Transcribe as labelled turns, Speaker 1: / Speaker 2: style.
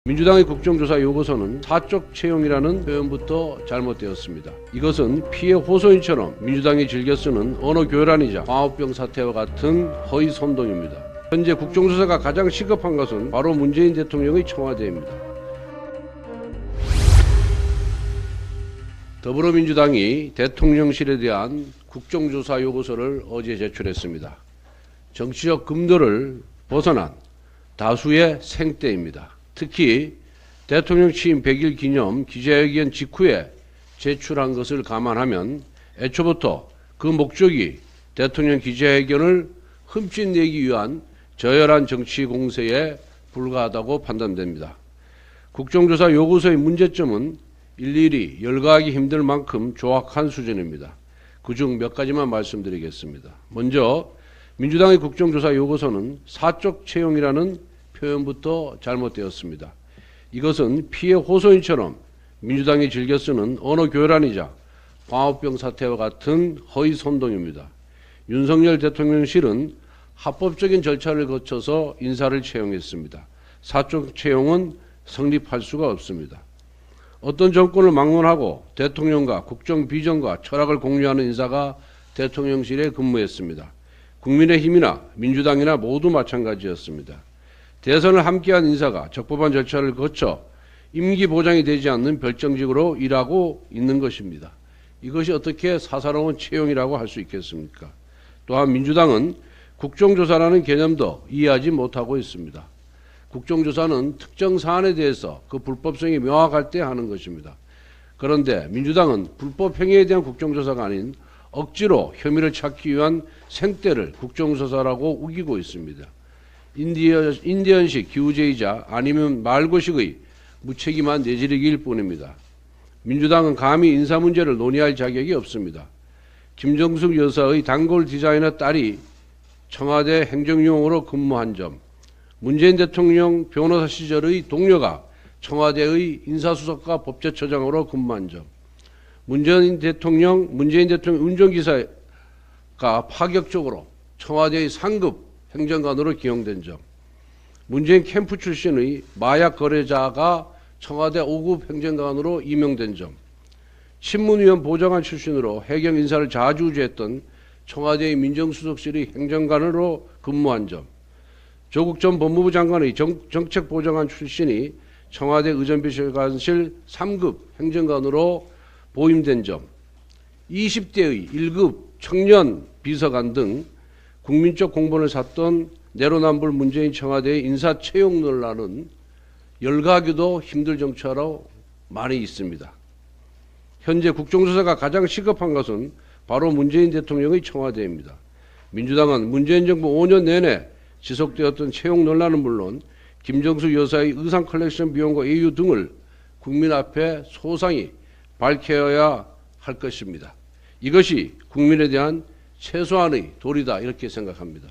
Speaker 1: 민주당의 국정조사 요구서는 사적 채용이라는 표현부터 잘못되었습니다. 이것은 피해 호소인처럼 민주당이 즐겨 쓰는 언어 교란이자 광우병 사태와 같은 허위 선동입니다. 현재 국정조사가 가장 시급한 것은 바로 문재인 대통령의 청와대입니다. 더불어민주당이 대통령실에 대한 국정조사 요구서를 어제 제출했습니다. 정치적 금도를 벗어난 다수의 생떼입니다. 특히 대통령 취임 100일 기념 기자회견 직후에 제출한 것을 감안하면 애초부터 그 목적이 대통령 기자회견을 흠집내기 위한 저열한 정치 공세에 불과하다고 판단됩니다. 국정조사 요구서의 문제점은 일일이 열거하기 힘들 만큼 조악한 수준입니다. 그중 몇 가지만 말씀드리겠습니다. 먼저 민주당의 국정조사 요구서는 사적 채용이라는 표현부터 잘못되었습니다. 이것은 피해 호소인처럼 민주당이 즐겨 쓰는 언어 교란이자 광우병 사태와 같은 허위 선동입니다. 윤석열 대통령실은 합법적인 절차를 거쳐서 인사를 채용했습니다. 사적 채용은 성립할 수가 없습니다. 어떤 정권을 막론하고 대통령과 국정 비전과 철학을 공유하는 인사가 대통령실에 근무했습니다. 국민의힘이나 민주당이나 모두 마찬가지였습니다. 대선을 함께한 인사가 적법한 절차를 거쳐 임기 보장이 되지 않는 별정직으로 일하고 있는 것입니다. 이것이 어떻게 사사로운 채용이라고 할 수 있겠습니까? 또한 민주당은 국정조사라는 개념도 이해하지 못하고 있습니다. 국정조사는 특정 사안에 대해서 그 불법성이 명확할 때 하는 것입니다. 그런데 민주당은 불법 행위에 대한 국정조사가 아닌 억지로 혐의를 찾기 위한 생떼를 국정조사라고 우기고 있습니다. 인디언식 기우제이자 아니면 말고식의 무책임한 내지르기일 뿐입니다. 민주당은 감히 인사 문제를 논의할 자격이 없습니다. 김정숙 여사의 단골 디자이너 딸이 청와대 행정용으로 근무한 점, 문재인 대통령 변호사 시절의 동료가 청와대의 인사수석과 법제처장으로 근무한 점, 문재인 대통령 운전기사가 파격적으로 청와대의 상급 행정관으로 기용된 점, 문재인 캠프 출신의 마약 거래자가 청와대 5급 행정관으로 임명된 점, 신문위원 보좌관 출신으로 해경 인사를 자주우지했던 청와대의 민정수석실의 행정관으로 근무한 점, 조국 전 법무부 장관의 정책보좌관 출신이 청와대 의전비서관실 3급 행정관으로 보임된 점, 20대의 1급 청년 비서관 등 국민적 공분을 샀던 내로남불 문재인 청와대의 인사 채용 논란은 열거하기도 힘들 정치하러 많이 있습니다. 현재 국정조사가 가장 시급한 것은 바로 문재인 대통령의 청와대입니다. 민주당은 문재인 정부 5년 내내 지속되었던 채용 논란은 물론 김정숙 여사의 의상 컬렉션 비용과 예유 등을 국민 앞에 소상히 밝혀야 할 것입니다. 이것이 국민에 대한 최소한의 도리다 이렇게 생각합니다.